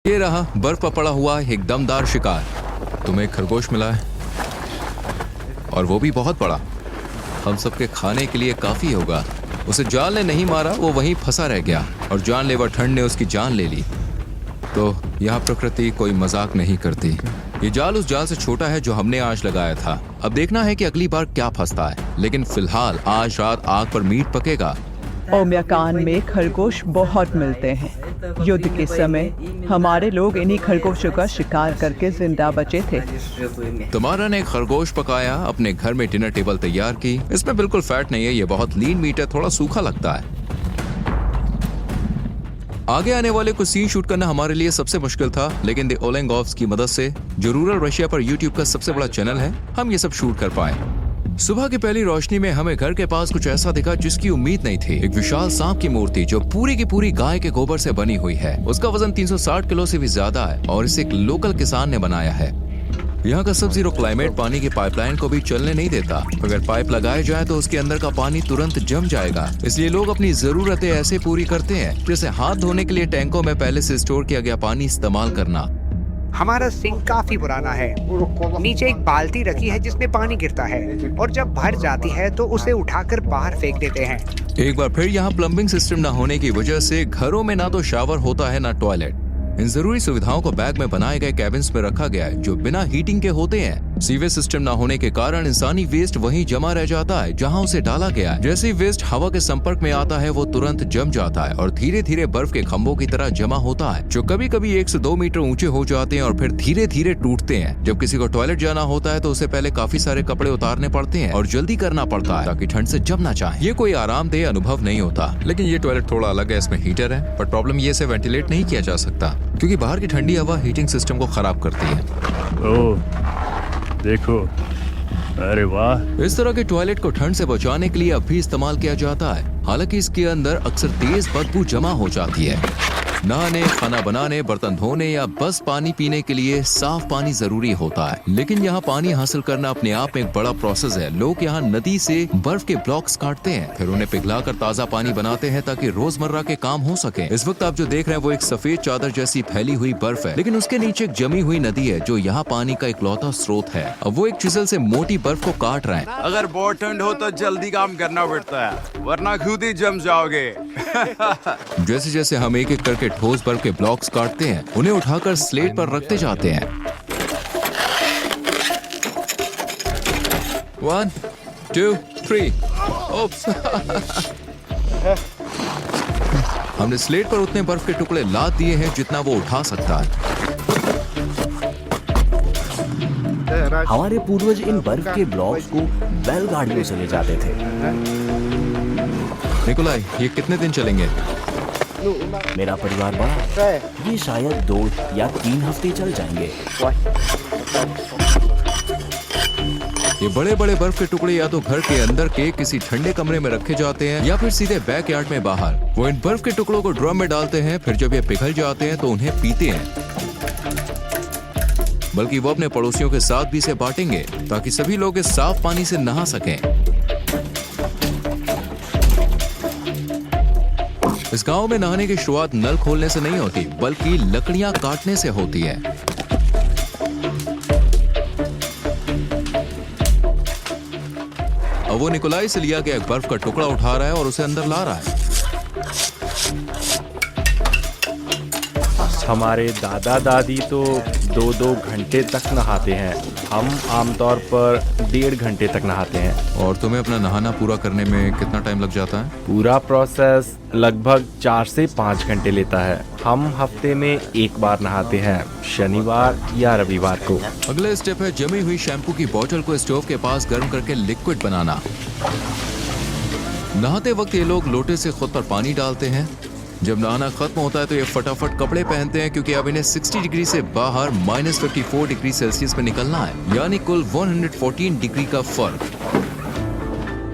ये रहा बर्फ पर पड़ा हुआ एक दमदार शिकार। तुम्हें एक खरगोश मिला है और वो भी बहुत बड़ा। हम सबके खाने के लिए काफी होगा। उसे जाल ने नहीं मारा, वो वहीं फंसा रह गया और जानलेवा ठंड ने उसकी जान ले ली। तो यहाँ प्रकृति कोई मजाक नहीं करती। ये जाल उस जाल से छोटा है जो हमने आज लगाया था। अब देखना है कि अगली बार क्या फंसता है, लेकिन फिलहाल आज रात आग पर मीट पकेगा। ओम्याकान में खरगोश बहुत मिलते हैं। युद्ध के समय हमारे लोग इन्हीं खरगोशों का शिकार करके जिंदा बचे थे। तुम्हारा ने खरगोश पकाया, अपने घर में डिनर टेबल तैयार की। इसमें बिल्कुल फैट नहीं है, ये बहुत लीन मीट है, थोड़ा सूखा लगता है। आगे आने वाले कुछ सीन शूट करना हमारे लिए सबसे मुश्किल था, लेकिन द ओलेंगोव्स की मदद से, जो रूरल रशिया पर यूट्यूब का सबसे बड़ा चैनल है, हम ये सब शूट कर पाए। सुबह की पहली रोशनी में हमें घर के पास कुछ ऐसा दिखा जिसकी उम्मीद नहीं थी। एक विशाल सांप की मूर्ति जो पूरी की पूरी गाय के गोबर से बनी हुई है। उसका वजन 360 किलो से भी ज्यादा है और इसे एक लोकल किसान ने बनाया है। यहाँ का सब जीरो क्लाइमेट पानी की पाइपलाइन को भी चलने नहीं देता। अगर पाइप लगाया जाए तो उसके अंदर का पानी तुरंत जम जाएगा। इसलिए लोग अपनी जरूरतें ऐसे पूरी करते हैं, जैसे हाथ धोने के लिए टैंकों में पहले से स्टोर किया गया पानी इस्तेमाल करना। हमारा सिंक काफी पुराना है। नीचे एक बाल्टी रखी है जिसमें पानी गिरता है और जब भर जाती है तो उसे उठाकर बाहर फेंक देते हैं। एक बार फिर यहाँ प्लम्बिंग सिस्टम न होने की वजह से घरों में ना तो शावर होता है ना टॉयलेट। इन जरूरी सुविधाओं को बैग में बनाए गए कैबिन्स में रखा गया है जो बिना हीटिंग के होते हैं। सीवेज सिस्टम न होने के कारण इंसानी वेस्ट वहीं जमा रह जाता है जहां उसे डाला गया है। जैसे ही वेस्ट हवा के संपर्क में आता है वो तुरंत जम जाता है और धीरे धीरे बर्फ के खंभों की तरह जमा होता है, जो कभी कभी 1 से 2 मीटर ऊंचे हो जाते हैं और फिर धीरे धीरे टूटते हैं। जब किसी को टॉयलेट जाना होता है तो उसे पहले काफी सारे कपड़े उतारने पड़ते हैं और जल्दी करना पड़ता है ताकि ठंड से जम ना जाए। ये कोई आरामदेह अनुभव नहीं होता, लेकिन ये टॉयलेट थोड़ा अलग है। इसमें हीटर है, पर प्रॉब्लम ये से वेंटिलेट नहीं किया जा सकता क्योंकि बाहर की ठंडी हवा हीटिंग सिस्टम को खराब करती है। ओह, देखो, अरे वाह। इस तरह के टॉयलेट को ठंड से बचाने के लिए अब भी इस्तेमाल किया जाता है। हालांकि इसके अंदर अक्सर तेज बदबू जमा हो जाती है। नहाने, खाना बनाने, बर्तन धोने या बस पानी पीने के लिए साफ पानी जरूरी होता है, लेकिन यहाँ पानी हासिल करना अपने आप में एक बड़ा प्रोसेस है। लोग यहाँ नदी से बर्फ के ब्लॉक्स काटते हैं, फिर उन्हें पिघलाकर ताज़ा पानी बनाते हैं ताकि रोजमर्रा के काम हो सके। इस वक्त आप जो देख रहे हैं वो एक सफेद चादर जैसी फैली हुई बर्फ है, लेकिन उसके नीचे एक जमी हुई नदी है जो यहाँ पानी का इकलौता स्रोत है। अब वो एक चिसल से मोटी बर्फ को काट रहे हैं। अगर बहुत ठंड हो तो जल्दी काम करना पड़ता है, वरना खुद ही जम जाओगे। जैसे जैसे हम एक एक करके ठोस बर्फ के ब्लॉक्स काटते हैं, उन्हें उठाकर स्लेट पर रखते जाते हैं। 1, 2, 3। ओप्स। हमने स्लेट पर उतने बर्फ के टुकड़े लाद दिए हैं जितना वो उठा सकता है। हमारे पूर्वज इन बर्फ के ब्लॉक्स को बैलगाड़ियों से ले जाते थे। निकोलाई, ये कितने दिन चलेंगे? मेरा परिवार बड़ा, ये शायद 2 या 3 हफ्ते चल जाएंगे। ये बड़े बड़े बर्फ के टुकड़े या तो घर के अंदर के किसी ठंडे कमरे में रखे जाते हैं या फिर सीधे बैकयार्ड में बाहर। वो इन बर्फ के टुकड़ों को ड्रम में डालते हैं, फिर जब ये पिघल जाते हैं तो उन्हें पीते हैं। बल्कि वो अपने पड़ोसियों के साथ भी इसे बांटेंगे ताकि सभी लोग इस साफ पानी से नहा सकें। इस गांव में नहाने की शुरुआत नल खोलने से नहीं होती, बल्कि लकड़ियां काटने से होती है। अब वो निकोलाई से लिया गया एक बर्फ का टुकड़ा उठा रहा है और उसे अंदर ला रहा है। हमारे दादा दादी तो 2-2 घंटे तक नहाते हैं। हम आमतौर पर 1.5 घंटे तक नहाते हैं। और तुम्हें अपना नहाना पूरा करने में कितना टाइम लग जाता है? पूरा प्रोसेस लगभग 4 से 5 घंटे लेता है। हम हफ्ते में 1 बार नहाते हैं, शनिवार या रविवार को। अगला स्टेप है जमी हुई शैम्पू की बोतल को स्टोव के पास गर्म करके लिक्विड बनाना। नहाते वक्त ये लोग लोटे से खुद पर पानी डालते हैं। जब नहाना खत्म होता है तो ये फटाफट कपड़े पहनते हैं क्योंकि अब इन्हें 60 डिग्री से बाहर -54 डिग्री सेल्सियस में निकलना है, यानी कुल 114 डिग्री का फर्क।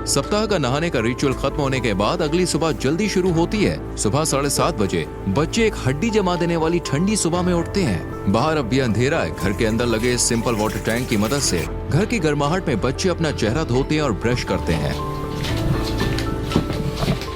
सप्ताह का नहाने का रिचुअल खत्म होने के बाद अगली सुबह जल्दी शुरू होती है। सुबह 7:30 बजे बच्चे एक हड्डी जमा देने वाली ठंडी सुबह में उठते हैं। बाहर अब भी अंधेरा है। घर के अंदर लगे सिंपल वाटर टैंक की मदद से घर की गर्माहट में बच्चे अपना चेहरा धोते हैं और ब्रश करते हैं।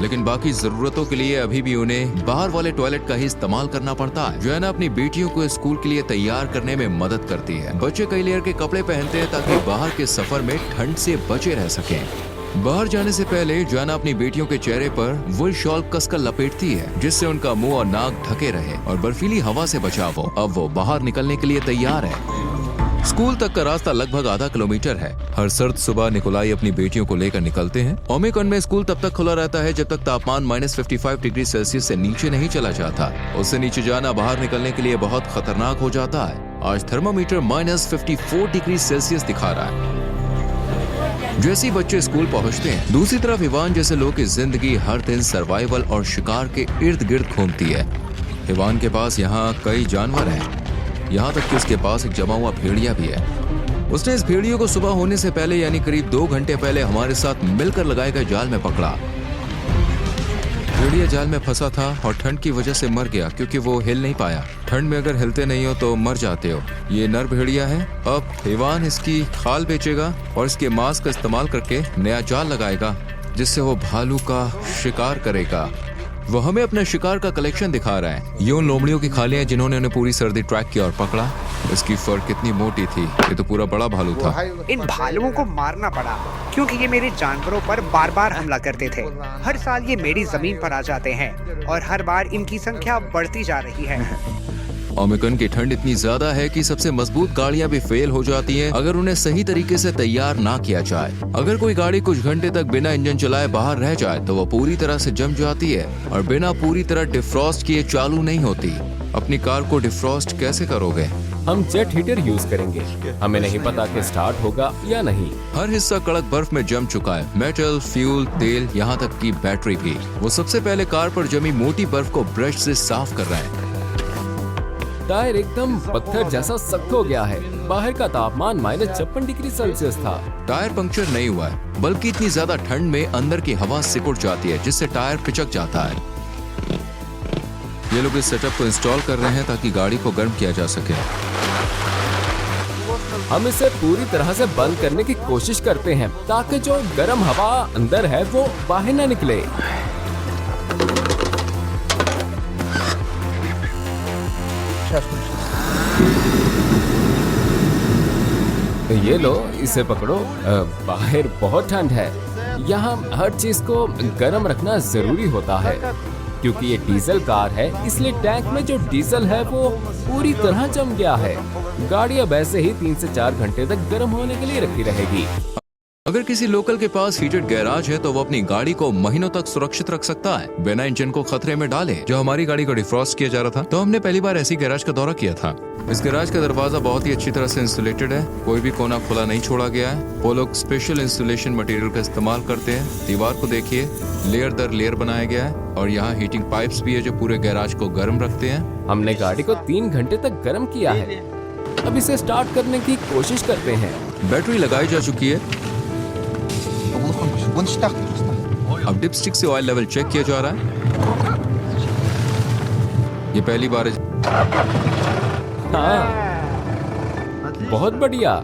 लेकिन बाकी जरूरतों के लिए अभी भी उन्हें बाहर वाले टॉयलेट का ही इस्तेमाल करना पड़ता है। जोएना अपनी बेटियों को स्कूल के लिए तैयार करने में मदद करती है। बच्चे कई लेयर के कपड़े पहनते हैं ताकि बाहर के सफर में ठंड से बचे रह सकें। बाहर जाने से पहले जोएना अपनी बेटियों के चेहरे पर वुल शॉल कसकर लपेटती है, जिससे उनका मुंह और नाक ढके रहे और बर्फीली हवा से बचाव हो। अब वो बाहर निकलने के लिए तैयार है। स्कूल तक का रास्ता लगभग आधा किलोमीटर है। हर सर्द सुबह निकोलाई अपनी बेटियों को लेकर निकलते हैं। ओमिकॉन में स्कूल तब तक खुला रहता है जब तक तापमान -55 डिग्री सेल्सियस से नीचे नहीं चला जाता। उससे नीचे जाना बाहर निकलने के लिए बहुत खतरनाक हो जाता है। आज थर्मामीटर -54 डिग्री सेल्सियस दिखा रहा है। जैसे ही बच्चे स्कूल पहुंचते हैं, दूसरी तरफ इवान जैसे लोग की जिंदगी हर दिन सर्वाइवल और शिकार के इर्द गिर्द घूमती है। इवान के पास यहाँ कई जानवर हैं, यहाँ तक कि उसके पास एक जमा हुआ भेड़िया भी है। उसने इस भेड़ियों को सुबह होने से पहले यानी करीब 2 घंटे पहले हमारे साथ मिलकर लगाए गए जाल में पकड़ा। भेड़िया जाल में फंसा था और ठंड की वजह से मर गया क्योंकि वो हिल नहीं पाया। ठंड में अगर हिलते नहीं हो तो मर जाते हो। ये नर भेड़िया है। अब इवान इसकी खाल बेचेगा और इसके मांस का इस्तेमाल करके नया जाल लगाएगा, जिससे वो भालू का शिकार करेगा। वो हमें अपने शिकार का कलेक्शन दिखा रहा है। ये उन लोमड़ियों की खालियां जिन्होंने उन्हें पूरी सर्दी ट्रैक किया और पकड़ा। इसकी फर कितनी मोटी थी, ये तो पूरा बड़ा भालू था। इन भालुओं को मारना पड़ा क्योंकि ये मेरे जानवरों पर बार बार हमला करते थे। हर साल ये मेरी जमीन पर आ जाते हैं और हर बार इनकी संख्या बढ़ती जा रही है। ओमिकॉन की ठंड इतनी ज्यादा है कि सबसे मजबूत गाड़ियां भी फेल हो जाती हैं अगर उन्हें सही तरीके से तैयार ना किया जाए। अगर कोई गाड़ी कुछ घंटे तक बिना इंजन चलाए बाहर रह जाए तो वो पूरी तरह से जम जाती है और बिना पूरी तरह डिफ्रॉस्ट किए चालू नहीं होती। अपनी कार को डिफ्रॉस्ट कैसे करोगे? हम जेट हीटर यूज करेंगे। हमें नहीं पता कि स्टार्ट होगा या नहीं। हर हिस्सा कड़क बर्फ में जम चुका है, मेटल, फ्यूल, तेल, यहाँ तक कि बैटरी भी। वो सबसे पहले कार पर जमी मोटी बर्फ को ब्रश से साफ कर रहे हैं। टायर एकदम पत्थर जैसा सख्त हो गया है। बाहर का तापमान -56 डिग्री सेल्सियस था। टायर पंक्चर नहीं हुआ है, बल्कि इतनी ज्यादा ठंड में अंदर की हवा सिकुड़ जाती है, जिससे टायर पिचक जाता है। ये लोग इस सेटअप को इंस्टॉल कर रहे हैं ताकि गाड़ी को गर्म किया जा सके। हम इसे पूरी तरह से बंद करने की कोशिश करते हैं ताकि जो गर्म हवा अंदर है वो बाहर न निकले। ये लो, इसे पकड़ो। बाहर बहुत ठंड है। यहाँ हर चीज को गर्म रखना जरूरी होता है क्योंकि ये डीजल कार है, इसलिए टैंक में जो डीजल है वो पूरी तरह जम गया है। गाड़ी अब ऐसे ही 3 से 4 घंटे तक गर्म होने के लिए रखी रहेगी। अगर किसी लोकल के पास हीटेड गैराज है तो वो अपनी गाड़ी को महीनों तक सुरक्षित रख सकता है बिना इंजन को खतरे में डाले। जब हमारी गाड़ी को डिफ्रॉस्ट किया जा रहा था तो हमने पहली बार ऐसी गैराज का दौरा किया था। इस गैराज का दरवाजा बहुत ही अच्छी तरह से इंसुलेटेड है, कोई भी कोना खुला नहीं छोड़ा गया है। वो लोग स्पेशल इंसुलेशन मटेरियल का इस्तेमाल करते हैं। दीवार को देखिए, लेयर दर लेयर बनाया गया है और यहाँ हीटिंग पाइप्स भी है जो पूरे गैराज को गर्म रखते हैं। हमने गाड़ी को 3 घंटे तक गर्म किया है। अब इसे स्टार्ट करने की कोशिश करते हैं। बैटरी लगाई जा चुकी है। अब डिपस्टिक से ऑयल लेवल चेक किया जा रहा है। ये पहली बार है। हाँ, बहुत बढ़िया।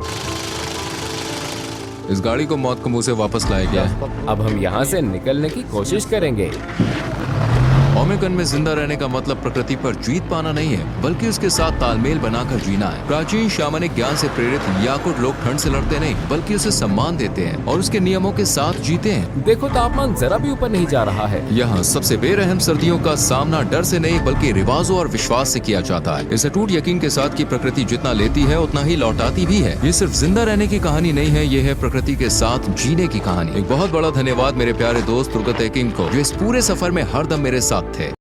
इस गाड़ी को मौत के मुंह से वापस लाया गया है। अब हम यहाँ से निकलने की कोशिश करेंगे। ओमिकॉन में जिंदा रहने का मतलब प्रकृति पर जीत पाना नहीं है, बल्कि उसके साथ तालमेल बनाकर जीना है। प्राचीन शामनिक ज्ञान से प्रेरित याकुट लोग ठंड से लड़ते नहीं, बल्कि उसे सम्मान देते हैं और उसके नियमों के साथ जीते हैं। देखो, तापमान जरा भी ऊपर नहीं जा रहा है। यहाँ सबसे बेरहम सर्दियों का सामना डर से नहीं बल्कि रिवाजों और विश्वास से किया जाता है। इस अटूट यकीन के साथ कि प्रकृति जितना लेती है उतना ही लौटाती भी है। ये सिर्फ जिंदा रहने की कहानी नहीं है, ये है प्रकृति के साथ जीने की कहानी। एक बहुत बड़ा धन्यवाद मेरे प्यारे दोस्त तुर्गत एकिंग को, जो इस पूरे सफर में हरदम मेरे साथ थे।